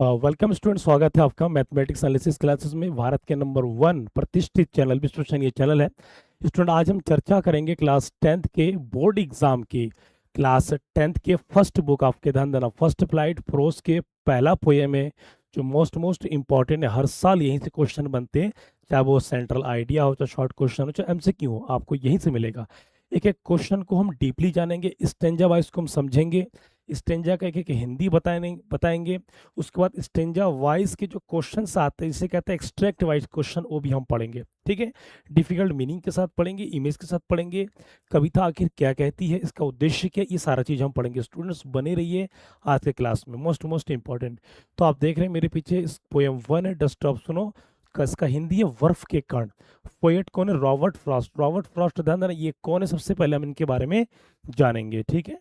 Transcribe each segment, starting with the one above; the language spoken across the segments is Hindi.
वेलकम स्टूडेंट, स्वागत है आपका मैथमेटिक्स एनालिसिस क्लासेस में। भारत के नंबर 1 प्रतिष्ठित चैनल विश्वसनीय ये चैनल है। स्टूडेंट, आज हम चर्चा करेंगे क्लास 10th के बोर्ड एग्जाम की। क्लास 10th के फर्स्ट बुक आपके ध्यान देना, फर्स्ट फ्लाइट प्रोस के पहला पोएम है जो मोस्ट इंपॉर्टेंट है। हर साल यहीं से क्वेश्चन बनते हैं, चाहे वो सेंट्रल आइडिया हो, चाहे शॉर्ट क्वेश्चन हो, चाहे एमसीक्यू हो, आपको यहीं से मिलेगा। एक एक क्वेश्चन को हम डीपली जानेंगे, स्टेंजा वाइज को हम समझेंगे, स्टेंजा का एक हिंदी बताएंगे। उसके बाद स्टेंजा वाइज के जो क्वेश्चंस आते हैं, जिसे कहते हैं एक्सट्रैक्ट वाइज क्वेश्चन, वो भी हम पढ़ेंगे। ठीक है, डिफिकल्ट मीनिंग के साथ पढ़ेंगे, इमेज के साथ पढ़ेंगे, कविता आखिर क्या कहती है, इसका उद्देश्य क्या, ये सारा चीज़ हम पढ़ेंगे। स्टूडेंट्स बने रहिए आज के क्लास में, मोस्ट इंपॉर्टेंट। तो आप देख रहे हैं मेरे पीछे पोएम 1 है, डस्ट ऑफ सुनो। इसका हिंदी है वर्फ के कण। पोएट कौन है? Robert Frost. रॉबर्ट फ्रॉस्ट, ध्यान देना ये कौन है, सबसे पहले हम इनके बारे में जानेंगे। ठीक है,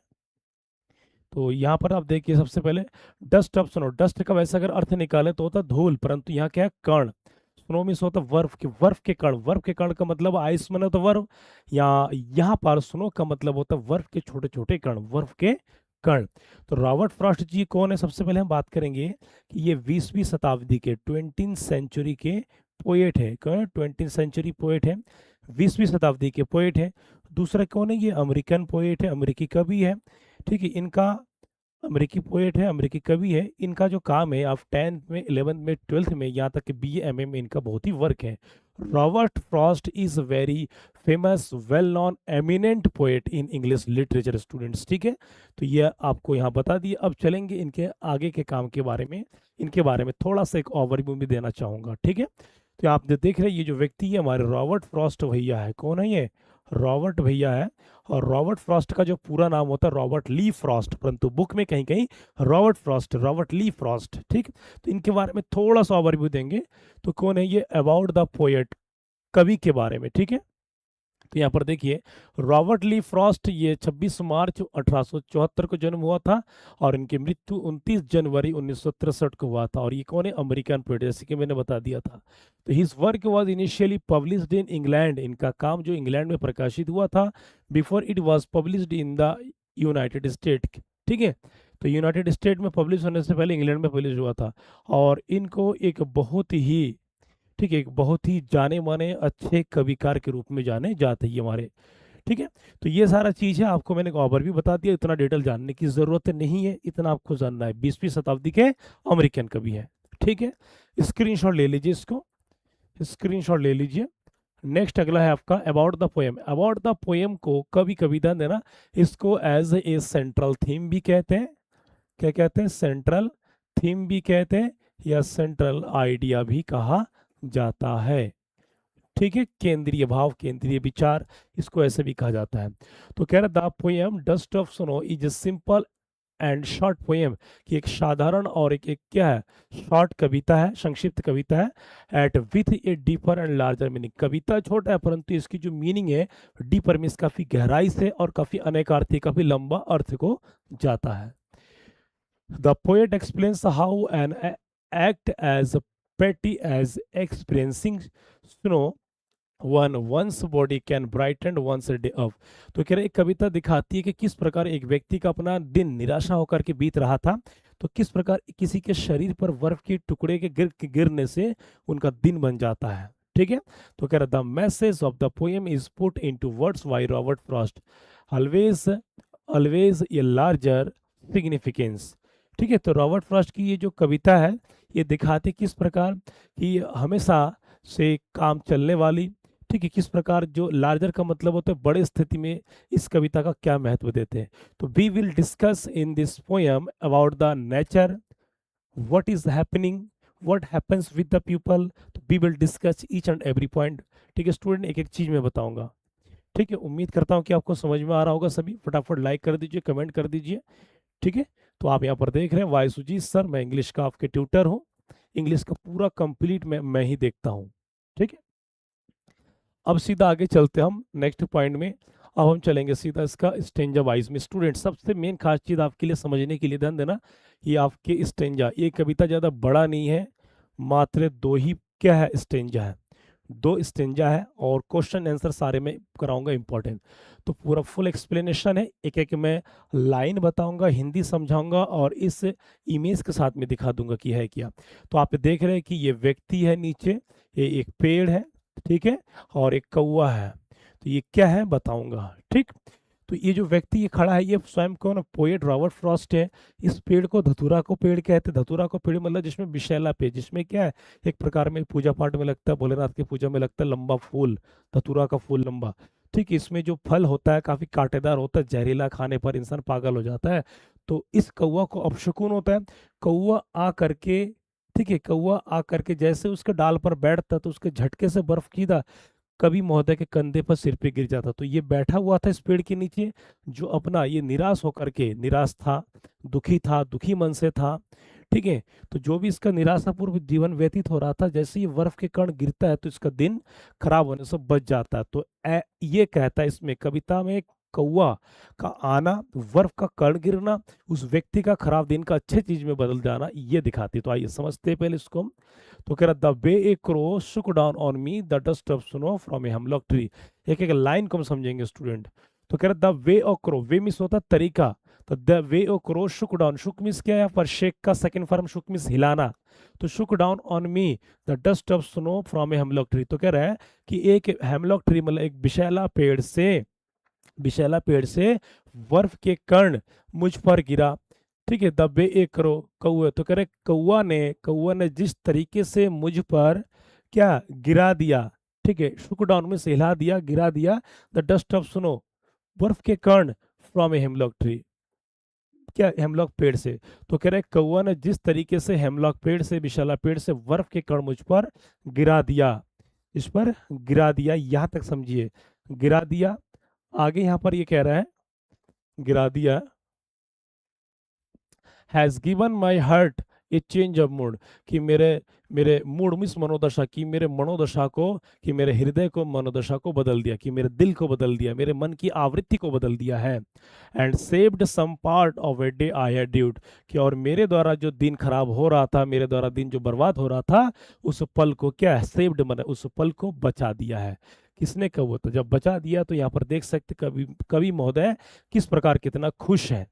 तो यहाँ पर आप देखिए सबसे पहले डस्ट। अब सुनो, डस्ट का वैसे अगर अर्थ निकाले तो होता धूल, परंतु यहाँ क्या है? कण। स्नो में होता वर्फ के कण। वर्फ के कण का मतलब आइस में तो वर्फ, यहाँ पर स्नो का मतलब होता है वर्फ के छोटे छोटे कण, वर्फ के कण। तो रॉबर्ट फ्रॉस्ट जी कौन है? सबसे पहले हम बात करेंगे कि ये 20वीं शताब्दी के 20th सेंचुरी के पोएट है। कौन है? 20th सेंचुरी पोएट है, 20वीं शताब्दी के पोएट है। दूसरा कौन है? ये अमेरिकन पोएट है, अमेरिकी कवि है। ठीक है, इनका अमेरिकी पोएट है, अमेरिकी कवि है। इनका जो काम है, आप 10th में, 11th में, 12th में, यहाँ तक कि BA MA में इनका बहुत ही वर्क है। Robert Frost is very famous, well non, eminent poet in English literature students. ठीक है, तो ये आपको यहाँ बता दिए। अब चलेंगे इनके आगे के काम के बारे में। इनके बारे में थोड़ा सा एक ओवरव्यू भी देना चाहूँगा। ठीक है, तो आप जो देख रहे हैं, ये जो व्यक्ति है हमारे रॉबर्ट फ्रॉस्ट भैया है। कौन है ये? रॉबर्ट भैया है। और रॉबर्ट फ्रॉस्ट का जो पूरा नाम होता है रॉबर्ट ली फ्रॉस्ट, परंतु बुक में कहीं कहीं रॉबर्ट फ्रॉस्ट, रॉबर्ट ली फ्रॉस्ट। ठीक, तो इनके बारे में थोड़ा सा ओवरव्यू देंगे। तो कौन है ये? अबाउट द पोएट, कवि के बारे में। ठीक है, तो यहाँ पर देखिए, रॉबर्ट ली फ्रॉस्ट, ये 26 मार्च 1874 को जन्म हुआ था और इनकी मृत्यु 29 जनवरी 1963 को हुआ था। और ये कौन है? अमेरिकन पोएट, जैसे कि मैंने बता दिया था। तो his work was initially published in England. इनका काम जो इंग्लैंड में प्रकाशित हुआ था, before it was published in the United state. ठीक है, तो यूनाइटेड स्टेट में पब्लिश होने से पहले इंग्लैंड में पब्लिश हुआ था। और इनको एक बहुत ही, ठीक है, एक बहुत ही जाने माने अच्छे कविकार के रूप में जाने जाते हैं हमारे। ठीक है, तो ये सारा चीज़ है, आपको मैंने ओवर भी बता दिया। इतना डिटेल जानने की ज़रूरत नहीं है, इतना आपको जानना है 20वीं शताब्दी के अमेरिकन कवि है। ठीक है, स्क्रीनशॉट ले लीजिए, इसको स्क्रीनशॉट ले लीजिए। नेक्स्ट अगला है आपका about the poem. About the poem को कभी कभी ध्यान देना, इसको एज ए सेंट्रल थीम भी कहते हैं। क्या कहते हैं? सेंट्रल थीम भी कहते हैं, या सेंट्रल आइडिया भी कहा जाता है। ठीक है, केंद्रीय भाव, केंद्रीय विचार, इसको ऐसे भी कहा जाता है। तो कह रहा the poem dust of Snow is a simple and short poem, कि एक साधारण और एक क्या है? शॉर्ट कविता है, संक्षिप्त कविता है। At with a deeper and larger meaning, कविता छोटा है परंतु इसकी जो मीनिंग है डीपर मीन्स काफी गहराई से और काफी अनेकार्थी, काफी लंबा अर्थ को जाता है। The poet explains how an act as petty as experiencing snow one one's body can brighten one's day up. तो कह रहे एक कविता दिखाती है कि किस प्रकार एक व्यक्ति का अपना दिन निराशा होकर के बीत रहा था, तो किस प्रकार किसी के शरीर पर बर्फ के टुकड़े के गिरने से उनका दिन बन जाता है। ठीक है, तो कह रहा the message of the poem is put into words by Robert Frost, always always a larger significance. ठीक है, तो रॉबर्ट फ्रॉस्ट की ये जो कविता है, ये दिखाती किस प्रकार कि हमेशा से काम चलने वाली, ठीक है, किस प्रकार जो लार्जर का मतलब होता है बड़े स्थिति में इस कविता का क्या महत्व देते हैं। तो we will discuss in this poem about the nature, what is happening, what happens with the people. तो we will discuss each and every point. ठीक है स्टूडेंट, एक एक चीज मैं बताऊंगा। ठीक है, उम्मीद करता हूँ कि आपको समझ में आ रहा होगा। सभी फटाफट लाइक कर दीजिए, कमेंट कर दीजिए। ठीक है, तो आप यहाँ पर देख रहे हैं वायसुजीत सर, मैं इंग्लिश का आपके ट्यूटर हूँ। इंग्लिश का पूरा कंप्लीट मैं ही देखता हूँ। ठीक है, अब सीधा आगे चलते हम नेक्स्ट पॉइंट में। अब हम चलेंगे सीधा इसका स्टेंजा वाइज में। स्टूडेंट, सबसे मेन खास चीज़ आपके लिए समझने के लिए ध्यान देना, ये आपके स्टेंजा, ये कविता ज़्यादा बड़ा नहीं है, मात्र 2 ही क्या है? स्टेंजा है। 2 स्टेंजा है और क्वेश्चन आंसर सारे में कराऊंगा इंपॉर्टेंट। तो पूरा फुल एक्सप्लेनेशन है, एक एक मैं लाइन बताऊंगा, हिंदी समझाऊंगा और इस इमेज के साथ में दिखा दूंगा कि है क्या। तो आप देख रहे हैं कि ये व्यक्ति है, नीचे ये एक पेड़ है, ठीक है, और एक कौवा है। तो ये क्या है बताऊंगा, ठीक। तो ये जो व्यक्ति ये खड़ा है, ये स्वयं कौन, पोएट रॉबर्ट फ्रॉस्ट है। इस पेड़ को धतूरा को पेड़ कहते हैं। धतूरा को पेड़ मतलब जिसमें विषैला पेड़, जिसमें क्या है, एक प्रकार में पूजा पाठ में लगता है, भोलेनाथ की पूजा में लगता है लंबा फूल, धतूरा का फूल लंबा, ठीक। इसमें जो फल होता है काफी कांटेदार होता है, जहरीला, खाने पर इंसान पागल हो जाता है। तो इस कौवा को अपशकुन होता है। कौवा आ करके, ठीक है, कौवा आ करके जैसे उसके डाल पर बैठता तो उसके झटके से बर्फ की कवि महोदय के कंधे पर सिर पे गिर जाता। तो ये बैठा हुआ था इस पेड़ के नीचे, जो अपना ये निराश होकर के, निराश था, दुखी था, दुखी मन से था, ठीक है। तो जो भी इसका निराशापूर्ण जीवन व्यतीत हो रहा था, जैसे ही बर्फ के कण गिरता है तो इसका दिन खराब होने से बच जाता है। तो ये कहता है इसमें कविता में, कौवा का आना, बर्फ का कण गिरना, उस व्यक्ति का खराब दिन का अच्छे चीज में बदल जाना, ये दिखाती है। तो आइए समझते हैं पहले इसको हम। तो कह रहा, the way A crow shook down on me the dust of snow from a hemlock tree. एक एक लाइन को हम समझेंगे स्टूडेंट। तो कह रहा, the way of crow, way means होता तरीका, तो the way of crow shook down, shook means क्या है यहाँ पर, शेक का सेकंड फॉर्म, शुक मिस हिलाना। तो शुक down on me the dust of snow from a hemlock tree. तो कह रहा है कि एक हेमलॉक ट्री मतलब एक विशैला पेड़ से, विशैला पेड़ से बर्फ के कण मुझ पर गिरा, ठीक है। दबे एक करो कौए, तो कह रहे कौआ ने जिस तरीके से मुझ पर क्या गिरा दिया, ठीक है, शुक डाउन में से हिला दिया, गिरा दिया, द डस्ट ऑफ स्नो, बर्फ के कण, फ्रॉम ए हेमलॉक ट्री, क्या, हेमलॉक पेड़ से। तो कह रहे कौआ ने जिस तरीके से हेमलॉक पेड़ से, विशाला पेड़ से बर्फ के कण मुझ पर गिरा दिया, इस पर गिरा दिया, यहां तक समझिए, गिरा दिया। आगे यहां पर ये कह रहा है, गिरा दिया, has given my heart A change of mood, कि मेरे मेरे मूड मिस मनोदशा की, मेरे मनोदशा को, कि मेरे हृदय को, मनोदशा को बदल दिया, कि मेरे दिल को बदल दिया, मेरे मन की आवृत्ति को बदल दिया है। And saved some part of a day I had rued, कि और मेरे द्वारा जो दिन खराब हो रहा था, मेरे द्वारा दिन जो बर्बाद हो रहा था, उस पल को क्या है, सेव्ड मैंने उस पल को बचा दिया है। किसने, कहा, वो तो जब बचा दिया। तो यहाँ पर देख सकते कवि कवि महोदय किस प्रकार कितना खुश है,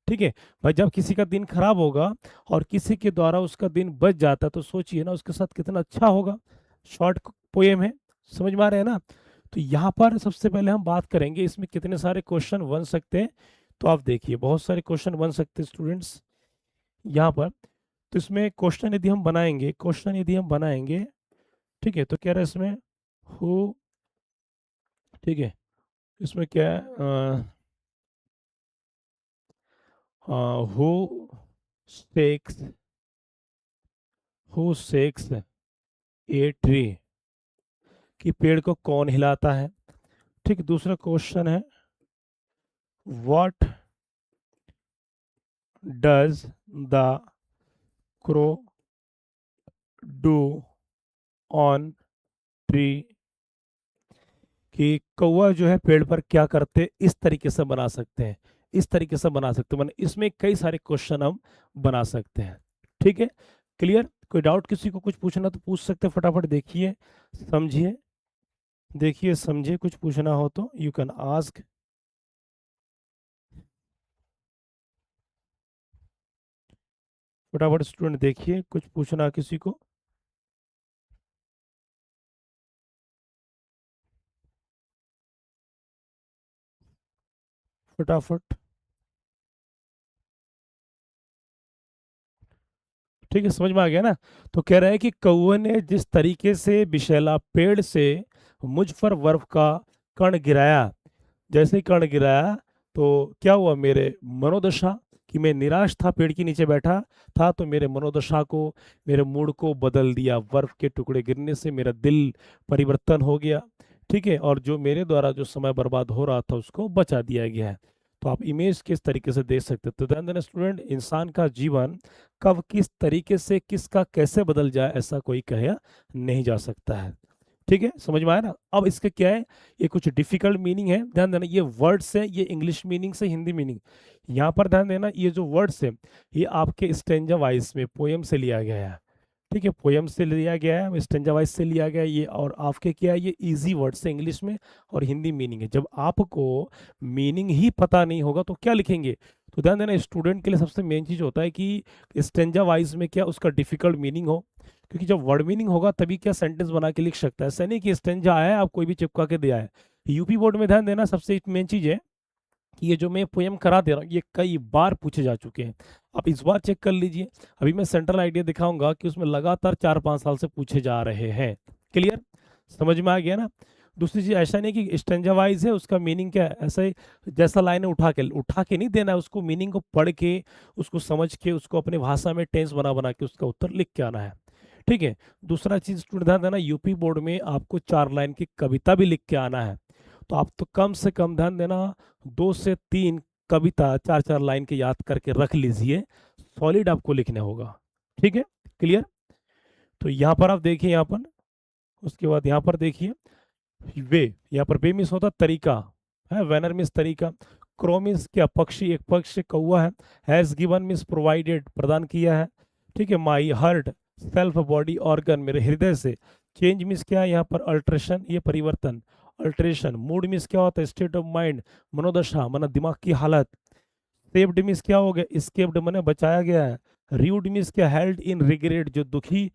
ठीक है। भाई जब किसी का दिन खराब होगा और किसी के द्वारा उसका दिन बच जाता है तो सोचिए ना उसके साथ कितना अच्छा होगा। शॉर्ट पोएम है, समझ में आ रहे हैं ना। तो यहाँ पर सबसे पहले हम बात करेंगे इसमें कितने सारे क्वेश्चन बन सकते हैं। तो आप देखिए बहुत सारे क्वेश्चन बन सकते हैं स्टूडेंट्स यहाँ पर। तो इसमें क्वेश्चन यदि हम बनाएंगे, ठीक है, तो क्या रहा है इसमें, हु, ठीक है, इसमें क्या है, हु सेक्स, ए ट्री, कि पेड़ को कौन हिलाता है, ठीक। दूसरा क्वेश्चन है, what does the crow do on tree, कि कौवा जो है पेड़ पर क्या करते, इस तरीके से बना सकते हैं, इस तरीके से बना सकते हैं, मैंने इसमें कई सारे क्वेश्चन हम बना सकते हैं, ठीक है। क्लियर, कोई डाउट किसी को कुछ पूछना तो पूछ सकते हैं, फटाफट देखिए समझिए, देखिए समझिए, कुछ पूछना हो तो यू कैन आस्क। फटाफट स्टूडेंट देखिए, कुछ पूछना किसी को, फटाफट, ठीक है, समझ में आ गया ना। तो कह रहा है कि कौवे ने जिस तरीके से विशैला पेड़ से मुझ पर बर्फ का कण गिराया, जैसे ही कण गिराया तो क्या हुआ, मेरे मनोदशा, कि मैं निराश था, पेड़ के नीचे बैठा था, तो मेरे मनोदशा को, मेरे मूड को बदल दिया, बर्फ के टुकड़े गिरने से मेरा दिल परिवर्तन हो गया, ठीक है। और जो मेरे द्वारा जो समय बर्बाद हो रहा था उसको बचा दिया गया है। तो आप इमेज किस तरीके से देख सकते हैं। तो ध्यान देना स्टूडेंट, इंसान का जीवन कब किस तरीके से किसका कैसे बदल जाए ऐसा कोई कहा नहीं जा सकता है, ठीक है, समझ में आया ना। अब इसका क्या है, ये कुछ डिफिकल्ट मीनिंग है, ध्यान देना, ये वर्ड्स है, ये इंग्लिश मीनिंग से हिंदी मीनिंग। यहाँ पर ध्यान देना, ये जो वर्ड्स है ये आपके स्टेंजा वाइज में पोयम से लिया गया है, ठीक है, पोयम से लिया गया है, स्टेंजा वाइज से लिया गया है ये, और आपके क्या है, ये इजी वर्ड से इंग्लिश में और हिंदी मीनिंग है। जब आपको मीनिंग ही पता नहीं होगा तो क्या लिखेंगे? तो ध्यान देना, स्टूडेंट के लिए सबसे मेन चीज़ होता है कि स्टेंजा वाइज में क्या उसका डिफिकल्ट मीनिंग हो, क्योंकि जब वर्ड मीनिंग होगा तभी क्या सेंटेंस बना के लिख सकता है। ऐसा नहीं कि स्टेंजा आया है आप कोई भी चिपका के दे आए। यूपी बोर्ड में ध्यान देना, सबसे मेन चीज़ है कि ये जो मैं पोयम करा दे रहा हूँ ये कई बार पूछे जा चुके हैं। आप इस बार चेक कर लीजिए, अभी मैं सेंट्रल आइडिया दिखाऊंगा कि उसमें लगातार 4-5 साल से पूछे जा रहे हैं। क्लियर, समझ में आ गया ना? दूसरी चीज, ऐसा नहीं कि स्टेंजा वाइज है उसका मीनिंग क्या है, ऐसा ही जैसा लाइन उठा के नहीं देना है, उसको मीनिंग को पढ़ के, उसको समझ के, उसको अपने भाषा में टेंस बना बना के उसका उत्तर लिख के आना है। ठीक है, दूसरा चीज स्टूडेंट ध्यान देना, यूपी बोर्ड में आपको 4 लाइन की कविता भी लिख के आना है। तो आप तो कम से कम ध्यान देना 2 से 3 कविता 4-4 लाइन के याद करके रख लीजिए, सॉलिड आपको लिखने होगा। ठीक है, क्लियर? तो यहाँ पर आप देखिए, यहाँ पर उसके बाद यहाँ पर देखिए वे, यहाँ पर वे मिस होता तरीका है, वैनर मिस तरीका, क्रो मिस क्या पक्षी, एक पक्षी कौवा है, हैज गिवन मिस प्रोवाइडेड प्रदान किया है। ठीक है, my heart self body organ मेरे हृदय से, चेंज मिस क्या है यहाँ पर अल्ट्रेशन, ये परिवर्तन, अल्ट्रेशन, मूड मिस क्या होता है स्टेट ऑफ माइंड, मनोदशा माना दिमाग की हालत, सेव्ड मिस क्या हो गया स्केप्ड माने बचाया गया है, र्यूड मिस क्या हेल्ड इन रिग्रेट जो दुखी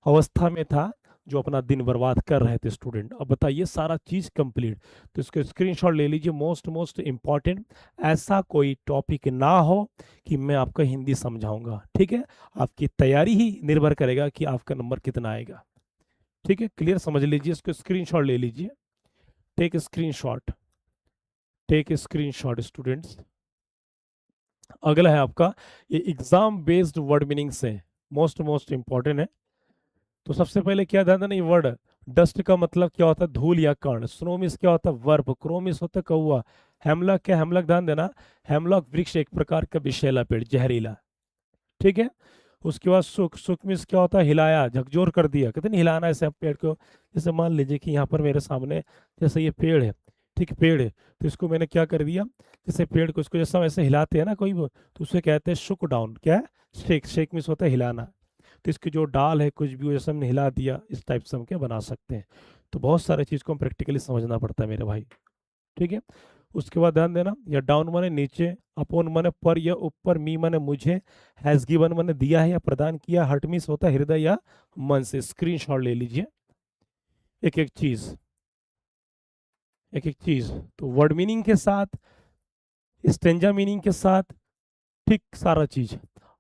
अवस्था में था, जो अपना दिन बर्बाद कर रहे थे स्टूडेंट। अब बताइए सारा चीज कंप्लीट, तो इसको स्क्रीनशॉट ले लीजिए। मोस्ट इंपॉर्टेंट, ऐसा कोई टॉपिक ना हो कि मैं आपका हिंदी समझाऊंगा। ठीक है, आपकी तैयारी ही निर्भर करेगा कि आपका नंबर कितना आएगा। ठीक है, क्लियर, समझ लीजिए, इसको स्क्रीनशॉट ले लीजिए। Take screenshot, take screenshot students. अगला है आपका ये एग्जाम बेस्ड वर्ड मीनिंग से, मोस्ट इंपॉर्टेंट है। तो सबसे पहले क्या ध्यान देना, ये वर्ड डस्ट का मतलब क्या होता है धूल या कण, स्नो मिस क्या होता है वर्ब, क्रो मिस होता है कौवा, हेमलॉक क्या, हेमलॉक ध्यान देना, हेमलॉक वृक्ष एक प्रकार का विषैला पेड़ जहरीला। ठीक है, उसके बाद सुख, सुख मिस क्या होता है हिलाया, झकझोर कर दिया, कहते नहीं हिलाना ऐसे आप पेड़ को। जैसे मान लीजिए कि यहाँ पर मेरे सामने जैसे ये पेड़ है, ठीक है पेड़ है, तो इसको मैंने क्या कर दिया, जैसे पेड़ को इसको जैसा वैसे हिलाते हैं ना कोई तो उसे कहते हैं शुक डाउन, क्या है शेक, शेक मिस होता है हिलाना। तो इसकी जो डाल है कुछ भी वो जैसे हमने हिला दिया, इस टाइप से हम क्या बना सकते हैं। तो बहुत सारे चीज़ को हम प्रैक्टिकली समझना पड़ता है मेरे भाई। ठीक है, उसके बाद ध्यान देना, या डाउन माने नीचे, अपॉन माने पर या ऊपर, मी माने मुझे, हैज गिवन माने दिया है या प्रदान किया, हर्ट मिस होता है हृदय या मन से। स्क्रीनशॉट ले लीजिए एक एक चीज, एक एक चीज। तो वर्ड मीनिंग के साथ, स्टेंजा मीनिंग के साथ, ठीक सारा चीज।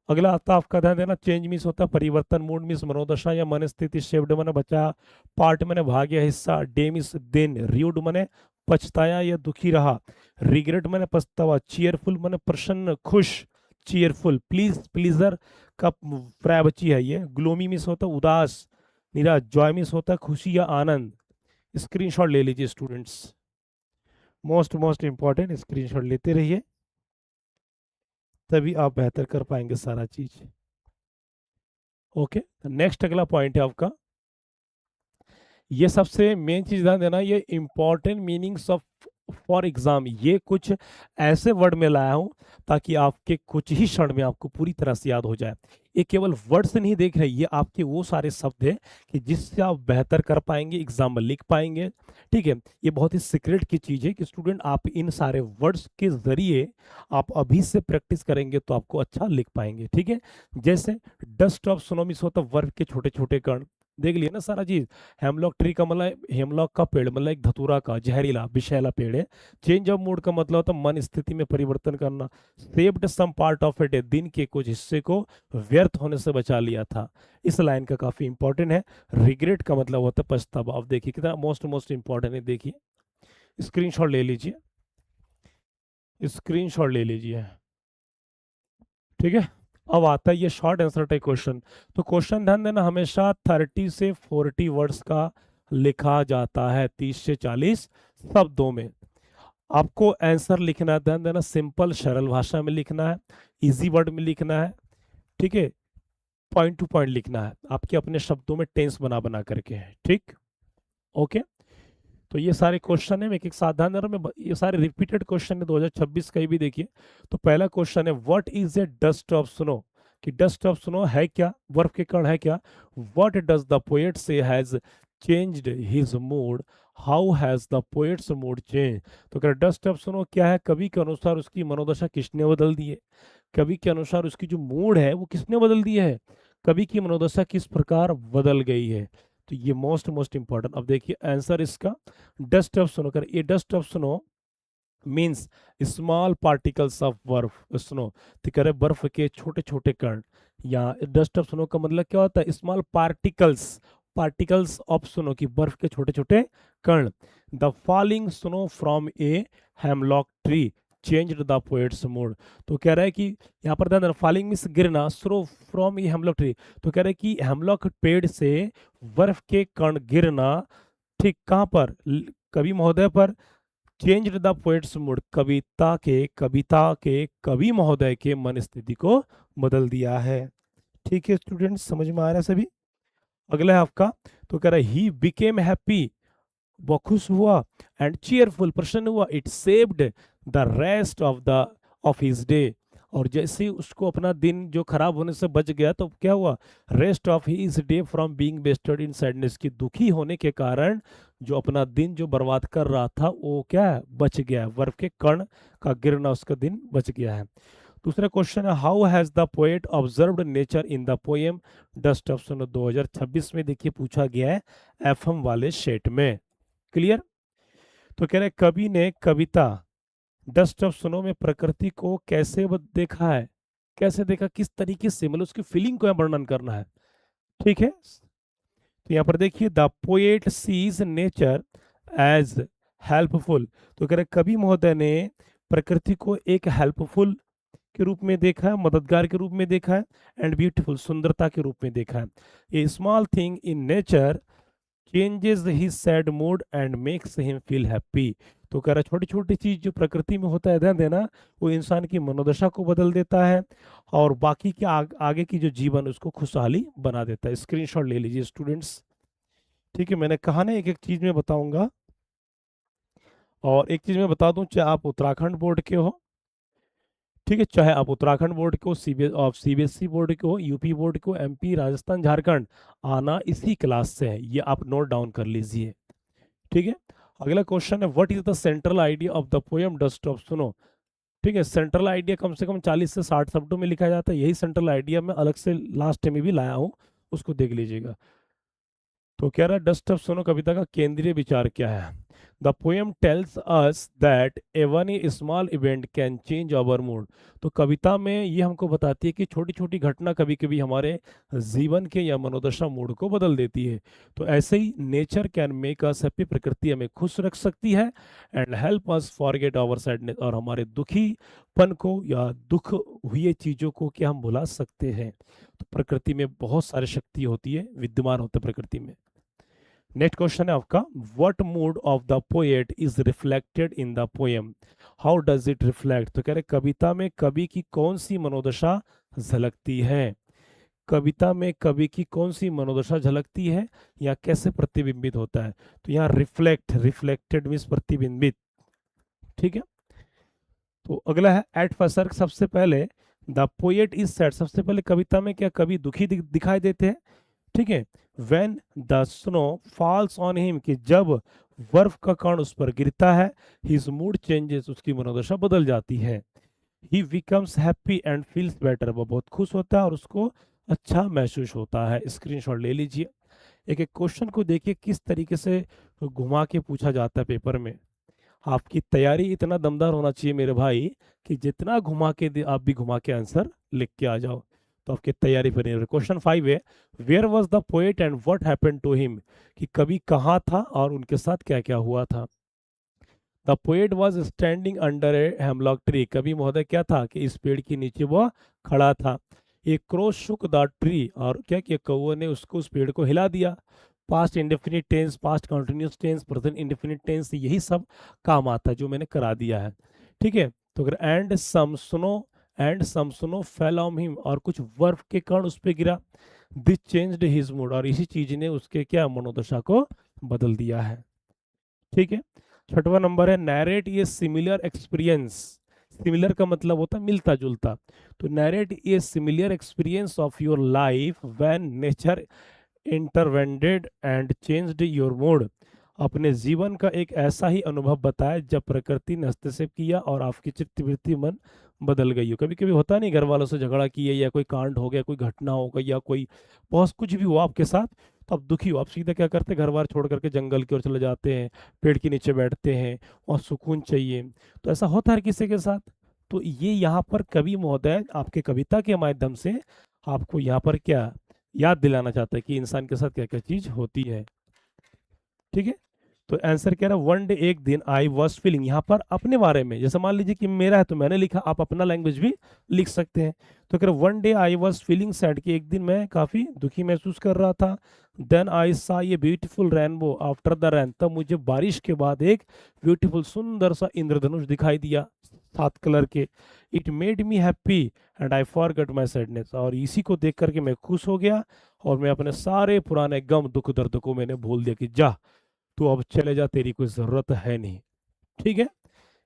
अगला आता है आपका ध्यान देना, चेंज मिस होता है परिवर्तन, मूड मिस मनोदशा या मन स्थिति, शेप्ड माने बचा, पार्ट माने भाग या हिस्सा, डे मिस दिन, र्यूड माने पछताया या दुखी रहा, रिग्रेट माने पछतावा, चीयरफुल माने प्रसन्न खुश, चीयरफुल, प्लीज प्लीजर का प्राय बची है ये, ग्लोमी मिस होता है उदास निराश, जॉय मिस होता है खुशी या आनंद। स्क्रीनशॉट ले लीजिए स्टूडेंट्स, मोस्ट इंपॉर्टेंट, स्क्रीनशॉट लेते रहिए, तभी आप बेहतर कर पाएंगे सारा चीज। ओके, नेक्स्ट अगला पॉइंट है आपका, ये सबसे मेन चीज ध्यान देना, ये important meanings of for exam, ये कुछ ऐसे वर्ड में लाया हूं ताकि आपके कुछ ही क्षण में आपको पूरी तरह से याद हो जाए। ये केवल वर्ड से नहीं देख रहे, ये आपके वो सारे शब्द हैं कि जिससे आप बेहतर कर पाएंगे, एग्जाम में लिख पाएंगे। ठीक है, ये बहुत ही सीक्रेट की चीज है कि स्टूडेंट आप इन सारे वर्ड्स के जरिए आप अभी से प्रैक्टिस करेंगे तो आपको अच्छा लिख पाएंगे। ठीक है, जैसे डस्ट ऑफ सोनोमिस होता वर्ब के छोटे छोटे कण, देख लिया ना सारा चीज। हेमलॉक ट्री का मतलब हेमलॉक का पेड़ मतलब एक धतूरा का जहरीला विषैला पेड़ है। चेंज ऑफ मूड का मतलब होता है मन स्थिति में परिवर्तन करना। Saved some part of a day, दिन के कुछ हिस्से को व्यर्थ होने से बचा लिया था। इस लाइन का काफी इंपॉर्टेंट है। रिग्रेट का मतलब होता है पछतावा। अब देखिए कितना मोस्ट इंपॉर्टेंट है, देखिए स्क्रीनशॉट ले लीजिए, स्क्रीनशॉट ले लीजिए। ठीक है, अब आता है ये शॉर्ट आंसर टाइप क्वेश्चन। तो क्वेश्चन ध्यान देना, हमेशा 30 से 40 वर्ड्स का लिखा जाता है, 30 से 40 शब्दों में। आपको आंसर लिखना है, ध्यान देना, सिंपल सरल भाषा में लिखना है, इजी वर्ड में लिखना है। ठीक है, पॉइंट टू पॉइंट लिखना है, आपके अपने शब्दों में टेंस बना बना करके है। ठीक, ओके। तो ये सारे क्वेश्चन है, मैं एक एक सावधान में ये सारे रिपीटेड क्वेश्चन है 2026 का भी देखिए। तो पहला क्वेश्चन है, what is a dust of snow, कि डस्ट ऑफ स्नो है क्या, बर्फ के कण है क्या। व्हाट डज द पोएट से has changed his mood, how has the poet's mood change. तो कह डस्ट ऑफ स्नो क्या है, कवि के अनुसार उसकी मनोदशा किसने बदल दी है, कवि के अनुसार उसकी जो मूड है वो किसने बदल दी है, कवि की मनोदशा किस प्रकार बदल गई है। तो ये मोस्ट इंपॉर्टेंट। अब देखिए आंसर इसका, डस्ट ऑफ स्नो कर, ये dust of snow means small particles of बर्फ स्नो, तो कह रहे बर्फ के छोटे छोटे कण, या डस्ट ऑफ स्नो का मतलब क्या होता है, small particles, particles of snow की बर्फ के छोटे छोटे कण। The falling snow from a hemlock tree changed the poet's mood. तो कह रहा है कि यहाँ पर ध्यान देना, फॉलिंग मीन्स गिरना, snow from a hemlock tree, तो कह रहे हैं कि हेमलॉक पेड़ से बर्फ के कण गिरना, ठीक कहाँ पर, कवि महोदय पर, चेंज्ड द पोएट्स मूड, कविता के कवि महोदय के मन स्थिति को बदल दिया है। ठीक है स्टूडेंट्स, समझ में आ रहा है सभी। अगला है आपका, तो कह रहा है ही बिकेम हैप्पी, वो खुश हुआ, एंड चीयरफुल, प्रसन्न हुआ, it saved the rest of his day. और जैसे ही उसको अपना दिन जो खराब होने से बच गया, तो क्या हुआ, rest of his day from being wasted in sadness, की दुखी होने के कारण जो अपना दिन जो बर्बाद कर रहा था वो क्या है, बच गया है, बर्फ के कण का गिरना उसका दिन बच गया है। दूसरा क्वेश्चन है, how has the poet observed nature in the poem dust of snow. 2026 में देखिए पूछा गया है एफएम वाले सेट में। क्लियर। तो कह रहे कवि ने कविता डस्ट ऑफ स्नो में प्रकृति को कैसे देखा है, कैसे देखा, किस तरीके से, मतलब उसकी फीलिंग को वर्णन करना है। ठीक है, तो यहाँ पर देखिए, the poet sees nature as helpful. तो कह रहे कवि महोदय ने प्रकृति को एक हेल्पफुल के रूप में देखा है, मददगार के रूप में देखा है, एंड ब्यूटीफुल, सुंदरता के रूप में देखा है। A small thing in nature changes his sad mood and makes him feel happy. तो कह रहा छोटी छोटी चीज जो प्रकृति में होता है, ध्यान देना, वो इंसान की मनोदशा को बदल देता है और बाकी के आगे की जो जीवन उसको खुशहाली बना देता है। स्क्रीनशॉट ले लीजिए स्टूडेंट्स। ठीक है, मैंने कहा ना एक एक चीज में बताऊंगा। और एक चीज मैं बता दूं, चाहे आप उत्तराखंड बोर्ड के हो, ठीक है, चाहे आप उत्तराखंड बोर्ड के हो, सीबीएसई बोर्ड के हो, यूपी बोर्ड के हो, एमपी, राजस्थान, झारखंड, आना इसी क्लास से है, ये आप नोट डाउन कर लीजिए। ठीक है, अगला क्वेश्चन है, what is the central idea of the poem dust of snow. ठीक है, सेंट्रल आइडिया कम से कम 40 से 60 शब्दों में लिखा जाता है, यही सेंट्रल आइडिया मैं अलग से लास्ट में भी लाया हूँ, उसको देख लीजिएगा। तो कह रहा है डस्ट ऑफ स्नो कविता का केंद्रीय विचार क्या है। The poem tells us that even a small event can change our mood. तो कविता में ये हमको बताती है कि छोटी छोटी घटना कभी कभी हमारे जीवन के या मनोदशा मूड को बदल देती है। तो ऐसे ही nature can make us happy, प्रकृति हमें खुश रख सकती है, and help us forget our sadness, और हमारे दुखीपन को या दुख हुए चीजों को क्या हम भुला सकते हैं। तो प्रकृति में बहुत सारी शक्ति होती है, विद्यमान होते हैं प्रकृति में। नेक्स्ट क्वेश्चन है आपका, what mood off the poet is reflected in the poem, how does it reflect. तो कह रहे कविता में कवि की कौन सी मनोदशा झलकती है, कविता में कवि की कौन सी मनोदशा झलकती है या कैसे प्रतिबिंबित होता है। तो यहाँ रिफ्लेक्ट, रिफ्लेक्टेड मीन्स प्रतिबिंबित। ठीक है, तो अगला है एट फर्स्ट, सबसे पहले द पोएट इज सैड, सबसे पहले कविता में क्या कवि दुखी दिखाई देते हैं। ठीक है, when the snow falls on him, कि जब बर्फ का कण उस पर गिरता है, हिज मूड चेंजेस, उसकी मनोदशा बदल जाती है। ही becomes happy and feels better, वो बहुत खुश होता है और उसको अच्छा महसूस होता है। स्क्रीनशॉट ले लीजिए। एक एक क्वेश्चन को देखिए किस तरीके से घुमा के पूछा जाता है पेपर में। आपकी तैयारी इतना दमदार होना चाहिए मेरे भाई कि जितना घुमा के दे आप भी घुमा के आंसर लिख के आ जाओ, तो आपकी तैयारी पर निर्भर। क्वेश्चन 5 है, where was the poet and what happened to him, कि कवि कहाँ था और उनके साथ क्या क्या हुआ था। The poet was standing under a hemlock tree, कवि महोदय क्या था कि इस पेड़ के नीचे वह खड़ा था। ए क्रो शुक द ट्री, और क्या किया कौवे ने उसको, उस पेड़ को हिला दिया। Past indefinite tense, past continuous tense, present indefinite tense, यही सब काम आता है जो मैंने करा दिया है। ठीक है, तो अगर and some snow fell on him, और कुछ बर्फ के कण उस पर गिरा। दिस चेंज्ड हिज मूड, और इसी चीज ने उसके क्या मनोदशा को बदल दिया है। ठीक है, छठवां नंबर है, नैरेट ये सिमिलर एक्सपीरियंस, सिमिलर का मतलब होता है मिलता जुलता। तो narrate a similar experience of your life when nature intervened and changed your mood. अपने जीवन का एक ऐसा ही अनुभव बताए जब प्रकृति ने हस्तक्षेप किया और आपकी चित्तवृत्ति मन बदल गई हो। कभी कभी होता नहीं, घर वालों से झगड़ा किए या कोई कांड हो गया, कोई घटना हो गई, या कोई बहुत कुछ भी हुआ आपके साथ, तो आप दुखी हो, आप सीधा क्या करते हैं, घर बार छोड़ करके जंगल की ओर चले जाते हैं, पेड़ के नीचे बैठते हैं और सुकून चाहिए। तो ऐसा होता है हर किसी के साथ। तो ये यहाँ पर कवि महोदय आपके कविता के माध्यम से आपको यहाँ पर क्या याद दिलाना चाहता है कि इंसान के साथ क्या क्या चीज होती है। ठीक है। तो आंसर क्या रहा, वन डे, एक दिन, आई वॉज फीलिंग, यहाँ पर अपने बारे में, जैसे मान लीजिए कि मेरा है तो मैंने लिखा, आप अपना लैंग्वेज भी लिख सकते हैं। तो कह रहे one day I was feeling sad, कि एक दिन मैं काफी दुखी महसूस कर रहा था। देन आई सा ये beautiful rainbow after the rain, तब मुझे बारिश के बाद एक ब्यूटीफुल सुंदर सा इंद्रधनुष दिखाई दिया 7 कलर के। It made me happy and I forgot my sadness, और इसी को देख करके मैं खुश हो गया और मैं अपने सारे पुराने गम दुख दर्द को मैंने भूल दिया कि जा तू अब चले जा, तेरी कोई जरूरत है नहीं। ठीक है।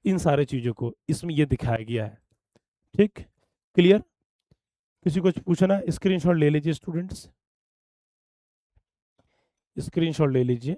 इन सारे चीजों को इसमें ये दिखाया गया है। ठीक, क्लियर? किसी को कुछ पूछना है, स्क्रीनशॉट ले लीजिए स्टूडेंट्स, स्क्रीनशॉट ले लीजिए।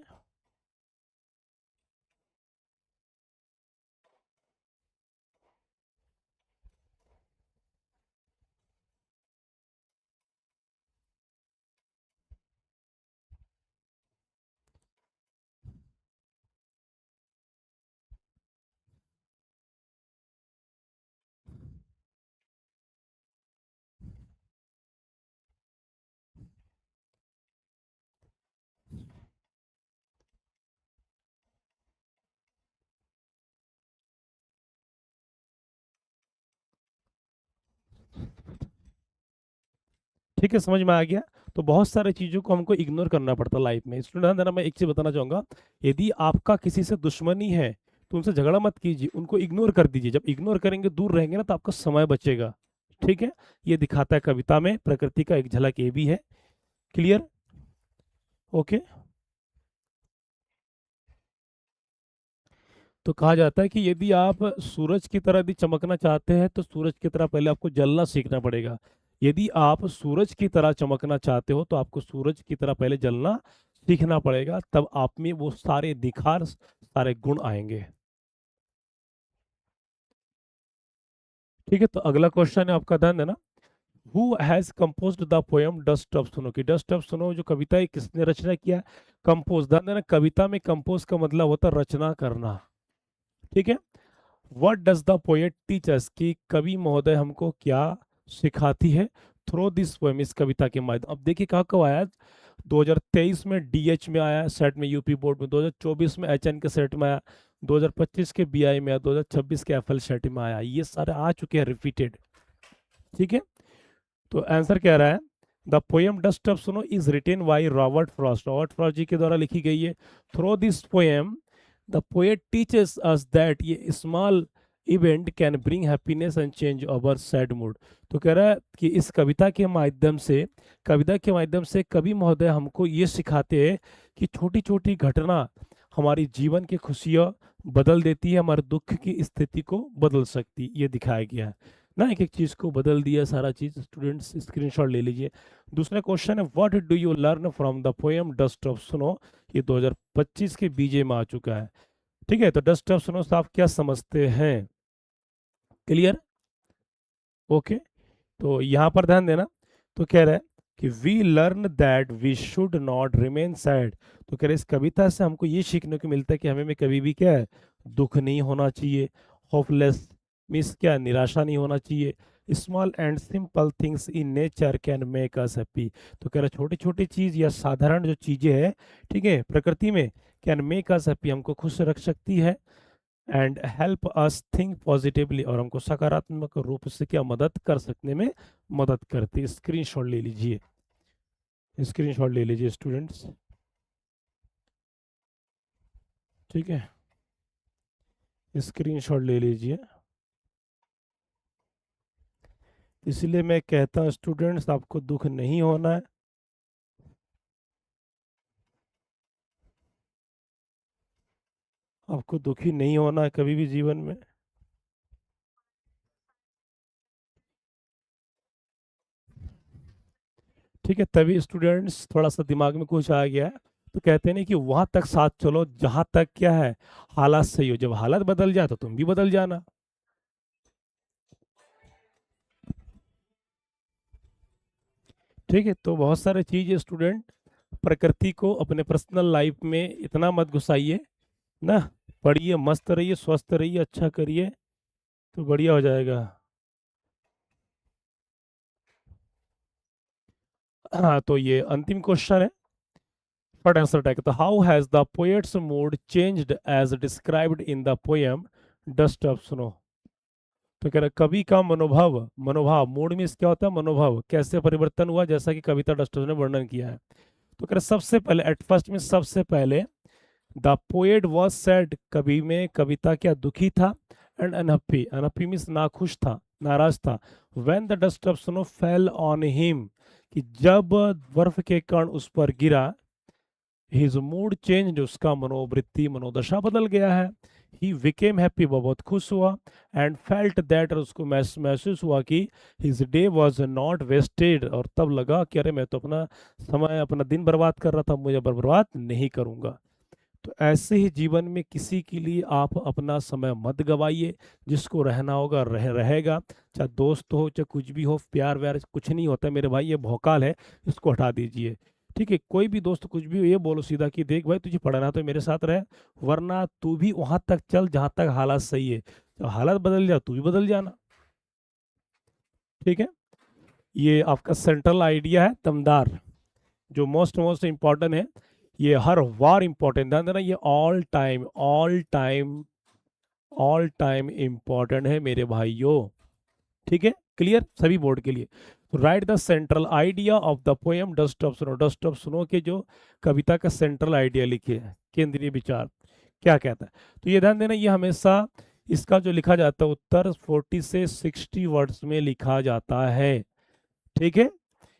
ठीक है, समझ में आ गया। तो बहुत सारे चीजों को हमको इग्नोर करना पड़ता है लाइफ में। स्टूडेंट मैं एक चीज बताना चाहूंगा, यदि आपका किसी से दुश्मनी है तो उनसे झगड़ा मत कीजिए, उनको इग्नोर कर दीजिए। जब इग्नोर करेंगे, दूर रहेंगे ना, तो आपका समय बचेगा। ठीक है। ये दिखाता है कविता में प्रकृति का एक झलक ये भी है। क्लियर? ओके। तो कहा जाता है कि यदि आप सूरज की तरह यदि चमकना चाहते हैं तो सूरज की तरह पहले आपको जलना सीखना पड़ेगा। यदि आप सूरज की तरह चमकना चाहते हो तो आपको सूरज की तरह पहले जलना सीखना पड़ेगा, तब आप में वो सारे निखार, सारे गुण आएंगे। ठीक है। तो अगला क्वेश्चन है आपका, ध्यान देना। Who has composed the poem dust of snow, की डस्ट ऑफ स्नो जो कविता है किसने रचना किया? कंपोज, ध्यान देना, कविता में कंपोज का मतलब होता है रचना करना। ठीक है। What does the poet teach us, कि कवि महोदय हमको क्या सिखाती है थ्रो दिस पोएम, इस कविता के माध्यम। अब देखिए कहाँ कब आया, 2023 में डीएच में आया सेट में, यूपी बोर्ड में, 2024 में एचएन के सेट में आया, 2025 के बीआई में आया, 2026 के एफएल सेट में आया, ये सारे आ चुके हैं रिपीटेड। ठीक है। तो आंसर क्या रहा है, the poem dust of Snow is written by Robert Frost, Robert Frost ji के द्वारा लिखी गई है। Through this poem the poet teaches us that ये small event can bring happiness and change our sad mood. तो कह रहा है कि इस कविता के माध्यम से, कविता के माध्यम से कवि महोदय हमको ये सिखाते हैं कि छोटी छोटी घटना हमारी जीवन की खुशियाँ बदल देती है, हमारे दुख की स्थिति को बदल सकती, ये दिखाया गया है ना। एक एक चीज को बदल दिया सारा चीज। स्टूडेंट्स स्क्रीनशॉट ले लीजिए। दूसरा क्वेश्चन है, what do you learn from the poem dust of snow, ये 2025 के बीजे में आ चुका है। ठीक है। तो डस्ट ऑफ स्नो से आप क्या समझते हैं? क्लियर? ओके। तो यहाँ पर ध्यान देना। तो कह रहा है कि we learn that we should not remain sad. तो कह रहे इस कविता से हमको ये सीखने को मिलता है कि हमें में कभी भी क्या है, दुख नहीं होना चाहिए। होपलेस मीन्स क्या, निराशा नहीं होना चाहिए। Small and simple things in nature can make us happy. तो कह रहा छोटी छोटी चीज या साधारण जो चीजें हैं, ठीक है, प्रकृति में, कैन मेक अस हैप्पी, हमको खुश रख सकती है। And help us think positively, और हमको सकारात्मक रूप से क्या मदद कर सकने में मदद करती है। स्क्रीनशॉट ले लीजिए, स्क्रीनशॉट ले लीजिए स्टूडेंट्स। ठीक है, स्क्रीनशॉट ले लीजिए। इसलिए मैं कहता हूँ स्टूडेंट्स, आपको दुख नहीं होना है। आपको दुखी नहीं होना है कभी भी जीवन में। ठीक है, तभी स्टूडेंट्स थोड़ा सा दिमाग में कुछ आ गया है, तो कहते हैं ना कि वहां तक साथ चलो जहां तक क्या है, हालात सही हो। जब हालात बदल जाए तो तुम भी बदल जाना। ठीक है, तो बहुत सारे चीज है स्टूडेंट, प्रकृति को अपने पर्सनल लाइफ में इतना मत घुसाइए ना। पढ़िए, मस्त रहिए, स्वस्थ रहिए, अच्छा करिए, तो बढ़िया हो जाएगा। हाँ, तो ये अंतिम क्वेश्चन है, फट आंसर टैग। तो how has the poet's mood changed as described in the poem dust of snow. तो कह रहा है, कवि का मनोभाव, मनोभाव मूड में क्या होता है, मनोभाव कैसे परिवर्तन हुआ, जैसा कि कविता डस्ट ने वर्णन किया है। तो कह रहा है, सबसे पहले एट फर्स्ट में, सबसे पहले द पोएट वॉज सैड, कवि में कविता क्या दुखी था, एंड अनहैप्पी, अनहैप्पी मीन्स नाखुश था, नाराज था। When the dust of snow fell on him, कि जब बर्फ के कण उस पर गिरा, हिज मूड चेंज, उसका मनोवृत्ति मनोदशा बदल गया है। ही विकेम हैप्पी, वह बहुत खुश हुआ। एंड फेल्ट दैट, उसको महसूस हुआ कि his day was not wasted, और तब लगा कि अरे मैं तो अपना समय, अपना दिन बर्बाद कर रहा था, मुझे बर्बाद नहीं करूंगा। तो ऐसे ही जीवन में किसी के लिए आप अपना समय मत गवाइए, जिसको रहना होगा रहेगा, चाहे दोस्त हो चाहे कुछ भी हो, प्यार व्यार कुछ नहीं होता मेरे भाई, ये भौकाल है, इसको हटा दीजिए। ठीक है, कोई भी दोस्त कुछ भी हो, ये बोलो सीधा कि देख भाई तुझे पढ़ना तो मेरे साथ रहे, वरना तू भी वहां तक चल जहां तक हालात सही है, जब हालात बदल जाए तू भी बदल जाना। ठीक है, ये आपका सेंट्रल आइडिया है दमदार, जो मोस्ट मोस्ट इम्पॉर्टेंट है। ये हर बार इम्पोर्टेंट, ध्यान देना, ये all time, all time, all time important है मेरे भाइयों। ठीक है, क्लियर सभी बोर्ड के लिए। तो right the central idea of the poem dust of snow, dust of snow के जो कविता का सेंट्रल आइडिया लिखिए, केंद्रीय विचार क्या कहता है। तो ये ध्यान देना, ये हमेशा इसका जो लिखा जाता है उत्तर 40 से 60 वर्ड्स में लिखा जाता है। ठीक है,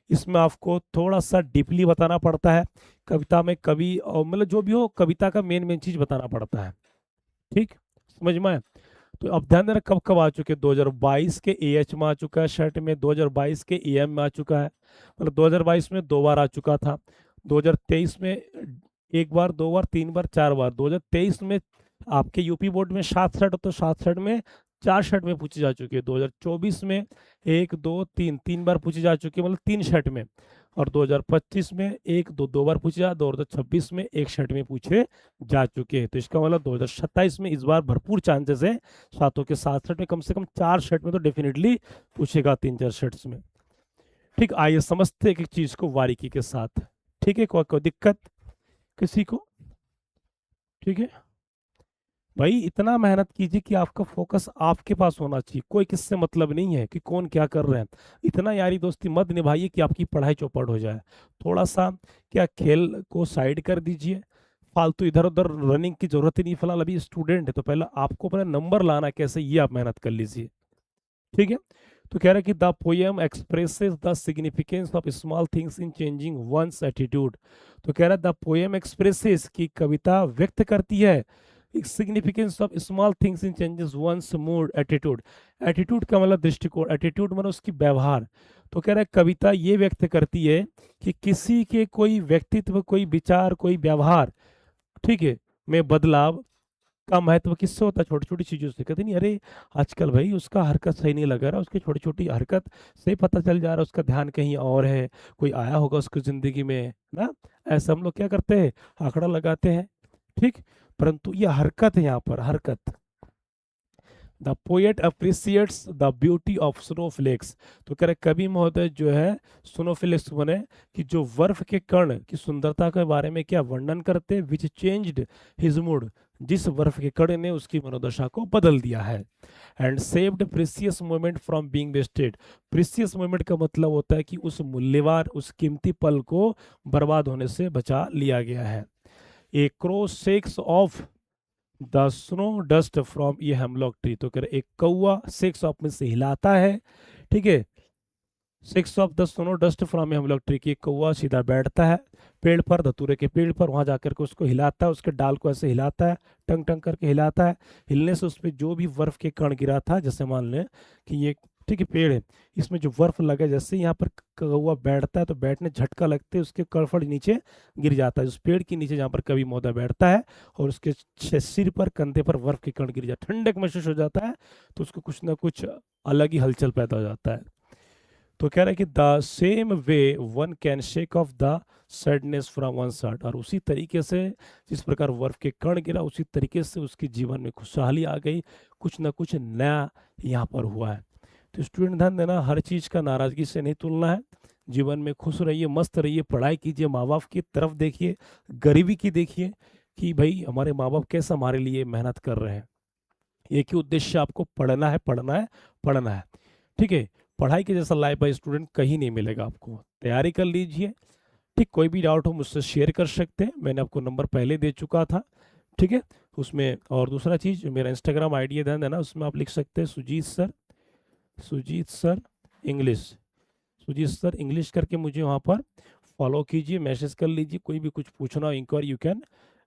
इसमें आपको थोड़ा सा डीपली बताना पड़ता है, कविता में कवि और मतलब जो भी हो, कविता का मेन मेन चीज बताना पड़ता है। ठीक, समझ में आया? तो अब ध्यान देना, कब कब आ चुके, 2022 के एएच में आ चुका है, शर्ट में 2022 के एएम में आ चुका है, मतलब 2022 में 2 बार आ चुका था, 2023 में एक बार, 2 बार, 3 बार, 4 बार, 2023 में आपके यूपी बोर्ड में 7 सेट, तो 7 सेट में 4 सेट में पूछी जा चुकी है, 2024 में 1 2 3 3 बार पूछी जा चुकी है, मतलब 3 सेट में, और 2025 में 1 2 2 बार पूछे जा, 2026 में 1 सेट में पूछे जा चुके हैं। तो इसका मतलब 2027 में इस बार भरपूर चांसेस है, सातों के 7 सेट में कम से कम 4 सेट में तो डेफिनेटली पूछेगा, 3 4 सेट्स में। ठीक, आइए समझते एक एक चीज को बारीकी के साथ। ठीक है, कोई दिक्कत किसी को? ठीक है भाई, इतना मेहनत कीजिए कि आपका फोकस आपके पास होना चाहिए, कोई किससे मतलब नहीं है कि कौन क्या कर रहे हैं। इतना यारी दोस्ती मत निभाइए कि आपकी पढ़ाई चौपट हो जाए। थोड़ा सा क्या खेल को साइड कर दीजिए, फालतू इधर उधर रनिंग की जरूरत ही नहीं। फिलहाल अभी स्टूडेंट है, तो पहले आपको अपना नंबर लाना कैसे, ये आप मेहनत कर लीजिए। ठीक है, तो कह रहा है कि the poem expresses the significance of small things in changing one's attitude. तो कह रहा है द पोएम एक्सप्रेसेस, की कविता व्यक्त करती है significance of small things in changes one's mood attitude. Attitude का मतलब दृष्टिकोण, एटीट्यूड मतलब उसकी व्यवहार। तो कह रहा है कविता ये व्यक्त करती है कि किसी के कोई व्यक्तित्व, कोई विचार, कोई व्यवहार, ठीक है, में बदलाव का महत्व किससे होता है, छोटी छोटी चीजों से। कहते नहीं अरे आजकल भाई उसका हरकत सही नहीं लग रहा, उसकी छोटी छोटी हरकत से पता चल जा रहा है उसका ध्यान कहीं और है, कोई आया होगा उसकी जिंदगी में ना। ऐसा हम लोग क्या करते हैं, आंकड़ा लगाते हैं। ठीक, परंतु ये हरकत है, यहाँ पर हरकत। The poet appreciates the beauty of snowflakes. तो कह रहे कवि महोदय जो है स्नोफ्लेक्स बने, कि जो बर्फ के कण की सुंदरता के बारे में क्या वर्णन करते, विच चेंज्ड हिज मूड, जिस बर्फ के कण ने उसकी मनोदशा को बदल दिया है। And saved precious moment from being wasted. Precious moment का मतलब होता है कि उस मूल्यवान, उस कीमती पल को बर्बाद होने से बचा लिया गया है। A crow shakes off the snow dust from ये हेमलॉक ट्री। तो कह रहे एक कौआ शेक्स ऑफ में से हिलाता है, ठीक है, shakes off the snow dust from hemlock tree, की कौआ सीधा बैठता है पेड़ पर, धतूरे के पेड़ पर, वहां जाकर के उसको हिलाता है, उसके डाल को ऐसे हिलाता है, टंग टंग करके हिलाता है। हिलने से उस पर जो भी बर्फ के कण गिरा था, जैसे मान लें कि ये ठीक है, पेड़ है, इसमें जो बर्फ लगा है, जैसे यहाँ पर कौवा बैठता है तो बैठने झटका लगते है, उसके कड़फड़ नीचे गिर जाता है, उस पेड़ के नीचे जहाँ पर कभी मौदा बैठता है और उसके सिर पर कंधे पर बर्फ के कण गिर जाता है, ठंडक महसूस हो जाता है, तो उसको कुछ ना कुछ अलग ही हलचल पैदा हो जाता है। तो कह रहा है कि the same way one can shake of the sadness from one side, और उसी तरीके से जिस प्रकार बर्फ के कण गिरा उसी तरीके से उसके जीवन में खुशहाली आ गई, कुछ ना कुछ नया यहाँ पर हुआ है। तो स्टूडेंट ध्यान देना, हर चीज़ का नाराजगी से नहीं तुलना है, जीवन में खुश रहिए, मस्त रहिए, पढ़ाई कीजिए, माँ बाप की तरफ देखिए, गरीबी की देखिए कि भाई हमारे माँ बाप कैसे हमारे लिए मेहनत कर रहे हैं। एक ही उद्देश्य, आपको पढ़ना है, पढ़ना है, पढ़ना है। ठीक है, पढ़ाई के जैसा लाइफ बाय स्टूडेंट कहीं नहीं मिलेगा आपको, तैयारी कर लीजिए। ठीक, कोई भी डाउट हो मुझसे शेयर कर सकते हैं, मैंने आपको नंबर पहले दे चुका था। ठीक है, उसमें और दूसरा चीज़, मेरा इंस्टाग्राम आईडी है, ध्यान देना, उसमें आप लिख सकते हैं Sujeet sir, Sujeet sir English, Sujeet sir English करके मुझे वहाँ पर फॉलो कीजिए, मैसेज कर लीजिए, कोई भी कुछ पूछना हो, इंक्वायरी, यू कैन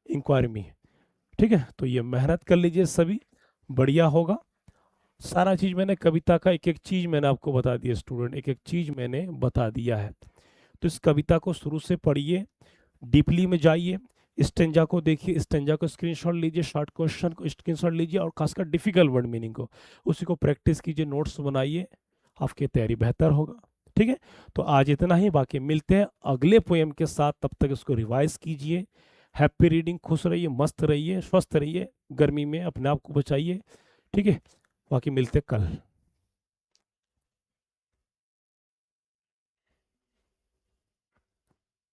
इंक्वायर मी। ठीक है, तो ये मेहनत कर लीजिए, सभी बढ़िया होगा। सारा चीज़ मैंने, कविता का एक एक चीज़ मैंने आपको बता दिया स्टूडेंट, एक एक चीज़ मैंने बता दिया है। तो इस कविता को शुरू से पढ़िए, डीपली में जाइए, स्टेंजा को देखिए, स्टेंजा को स्क्रीनशॉट लीजिए, शॉर्ट क्वेश्चन को स्क्रीनशॉट लीजिए, और खासकर डिफिकल्ट वर्ड मीनिंग को उसी को प्रैक्टिस कीजिए, नोट्स बनाइए, आपकी तैयारी बेहतर होगा। ठीक है, तो आज इतना ही, बाकी मिलते हैं अगले पोएम के साथ, तब तक इसको रिवाइज कीजिए। हैप्पी रीडिंग, खुश रहिए, मस्त रहिए, स्वस्थ रहिए, गर्मी में अपने आप को बचाइए। ठीक है, बाकी मिलते हैं कल।